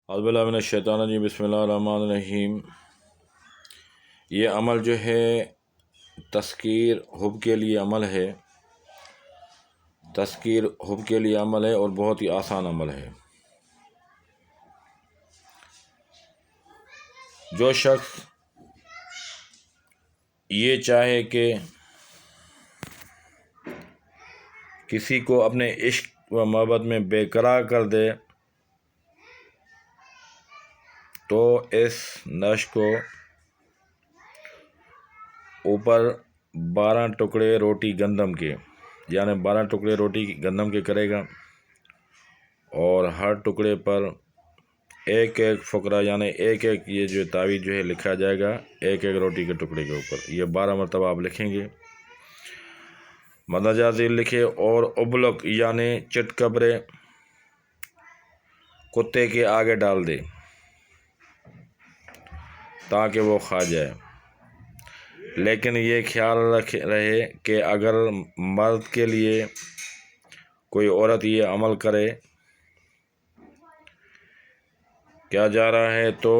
اعوذ باللہ من الشیطان الرجیم، بسم اللہ الرحمن الرحیم۔ یہ عمل جو ہے تذکیر حب کے لیے عمل ہے، تذکیر حب کے لیے عمل ہے اور بہت ہی آسان عمل ہے۔ جو شخص یہ چاہے کہ کسی کو اپنے عشق و محبت میں بے قرار کر دے تو اس نش کو اوپر 12 ٹکڑے روٹی گندم کے، یعنی 12 ٹکڑے روٹی گندم کے کرے گا، اور ہر ٹکڑے پر ایک ایک فقرہ، یعنی ایک ایک یہ جو تعویذ جو ہے لکھا جائے گا ایک ایک روٹی کے ٹکڑے کے اوپر۔ یہ 12 مرتبہ آپ لکھیں گے، مدجازی لکھے، اور ابلک یعنی چٹ قبرے کتے کے آگے ڈال دے تاکہ وہ کھا جائے۔ لیکن یہ خیال رہے کہ اگر مرد کے لیے کوئی عورت یہ عمل کرے کیا جا رہا ہے تو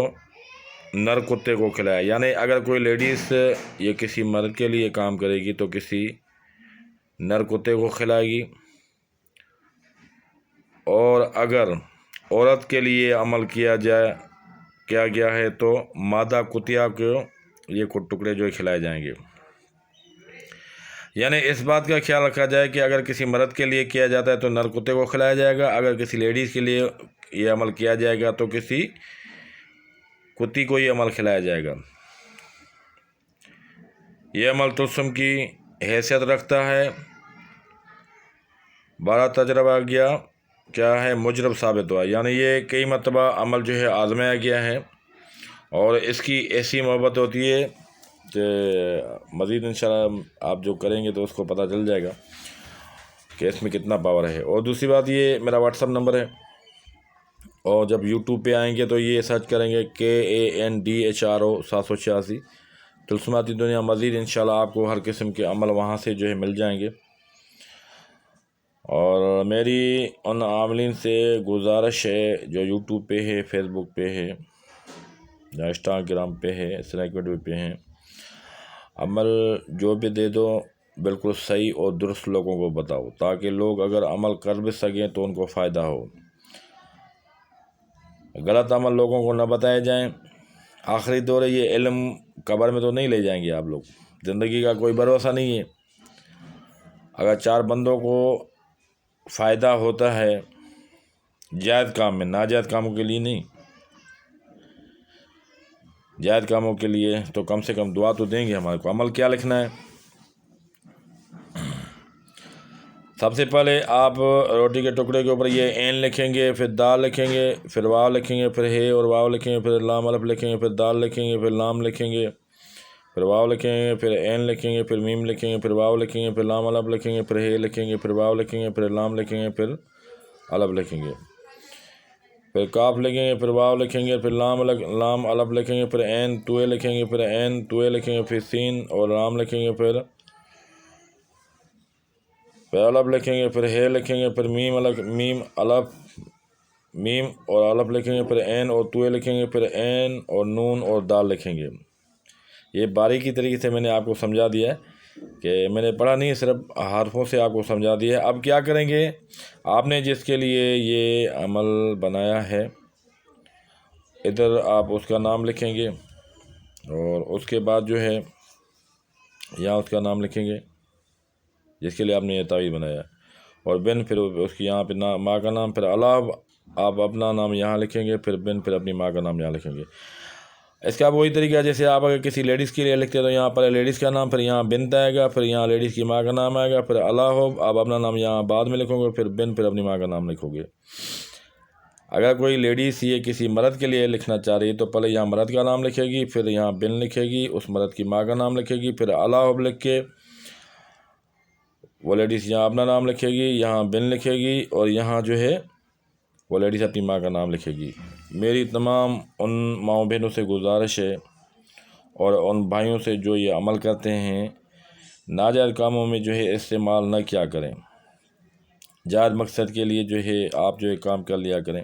نر کتے کو کھلائے، یعنی اگر کوئی لیڈیز یہ کسی مرد کے لیے کام کرے گی تو کسی نر کتے کو کھلائے گی، اور اگر عورت کے لیے عمل کیا گیا ہے تو مادہ کتیا کو یہ ٹکڑے جو کھلائے جائیں گے۔ یعنی اس بات کا خیال رکھا جائے کہ اگر کسی مرد کے لیے کیا جاتا ہے تو نر کتے کو کھلایا جائے گا، اگر کسی لیڈیز کے لیے یہ عمل کیا جائے گا تو کسی کتی کو یہ عمل کھلایا جائے گا۔ یہ عمل تلسم کی حیثیت رکھتا ہے، 12 تجربہ کیا ہے مجرب ثابت ہوا، یعنی یہ کئی مرتبہ عمل جو ہے آزمایا گیا ہے، اور اس کی ایسی محبت ہوتی ہے کہ مزید انشاءاللہ آپ جو کریں گے تو اس کو پتہ چل جائے گا کہ اس میں کتنا پاور ہے۔ اور دوسری بات، یہ میرا واٹس ایپ نمبر ہے، اور جب یوٹیوب پہ آئیں گے تو یہ سرچ کریں گے KANDHRO 786 تلسماتی دنیا۔ مزید انشاءاللہ آپ کو ہر قسم کے عمل وہاں سے جو ہے مل جائیں گے۔ اور میری ان عاملین سے گزارش ہے جو یوٹیوب پہ ہے، فیس بک پہ ہے، یا انسٹاگرام پہ ہے، اسنیک ویڈیو پہ ہیں، عمل جو بھی دے دو بالکل صحیح اور درست لوگوں کو بتاؤ تاکہ لوگ اگر عمل کر بھی سکیں تو ان کو فائدہ ہو۔ غلط عمل لوگوں کو نہ بتائے جائیں۔ آخری دور ہے، یہ علم قبر میں تو نہیں لے جائیں گے آپ لوگ، زندگی کا کوئی بھروسہ نہیں ہے۔ اگر 4 بندوں کو فائدہ ہوتا ہے جائز کام میں، ناجائز کاموں کے لیے نہیں، جائز کاموں کے لیے تو کم سے کم دعا تو دیں گے ہمارے کو۔ عمل کیا لکھنا ہے؟ سب سے پہلے آپ روٹی کے ٹکڑے کے اوپر یہ عین لکھیں گے، پھر دال لکھیں گے، پھر واو لکھیں گے، پھر ہے اور واو لکھیں گے، پھر لام الف لکھیں گے، پھر دال لکھیں گے، پھر لام لکھیں گے، پھر واو لکھیں گے، پھر عین لکھیں گے، پھر میم لکھیں گے، پھر واو لکھیں گے، پھر لام الف لکھیں گے، پھر ہے لکھیں گے، پھر واو لکھیں گے، پھر لام لکھیں گے، پھر الف لکھیں گے، پھر کاف لکھیں گے، پھر واو لکھیں گے، پھر لام الف لکھیں گے، پھر عین توئے لکھیں گے، پھر عین توئے لکھیں گے، پھر سین اور لام لکھیں گے، پھر الف لکھیں گے، پھر ہے لکھیں گے، پھر میم اور الف لکھیں گے، پھر عین اور توئے لکھیں گے، پھر عین اور نون اور دال لکھیں گے۔ یہ باریکی طریقے سے میں نے آپ کو سمجھا دیا ہے کہ میں نے پڑھا نہیں، صرف حرفوں سے آپ کو سمجھا دیا ہے۔ اب کیا کریں گے، آپ نے جس کے لیے یہ عمل بنایا ہے ادھر آپ اس کا نام لکھیں گے، اور اس کے بعد جو ہے یہاں اس کا نام لکھیں گے جس کے لیے آپ نے یہ تعویذ بنایا ہے، اور بن پھر اس کی یہاں پہ ماں کا نام، پھر اللہ آپ اپنا نام یہاں لکھیں گے، پھر بن پھر اپنی ماں کا نام یہاں لکھیں گے۔ اس کا وہی طریقہ ہے جیسے آپ اگر کسی لیڈیز کے لیے لکھتے ہیں تو یہاں پر لیڈیز کا نام، پھر یہاں بنت آئے گا، پھر یہاں لیڈیز کی ماں کا نام آئے گا، پھر اللہ ہو آپ اپنا نام یہاں بعد میں لکھو گے، پھر بن پھر اپنی ماں کا نام لکھو گے۔ اگر کوئی لیڈیز یہ کسی مرد کے لیے لکھنا چاہ رہی ہے تو پہلے یہاں مرد کا نام لکھے گی، پھر یہاں بن لکھے گی، اس مرد کی ماں کا نام لکھے گی، پھر اللہ لکھ کے وہ لیڈیز یہاں اپنا نام لکھے گی، یہاں بن لکھے گی، اور یہاں جو ہے وہ لیڈیز اپنی ماں کا نام لکھے گی۔ میری تمام ان ماؤں بہنوں سے گزارش ہے اور ان بھائیوں سے جو یہ عمل کرتے ہیں ناجائز کاموں میں جو ہے استعمال نہ کیا کریں، جائز مقصد کے لیے جو ہے آپ جو ہے کام کر لیا کریں،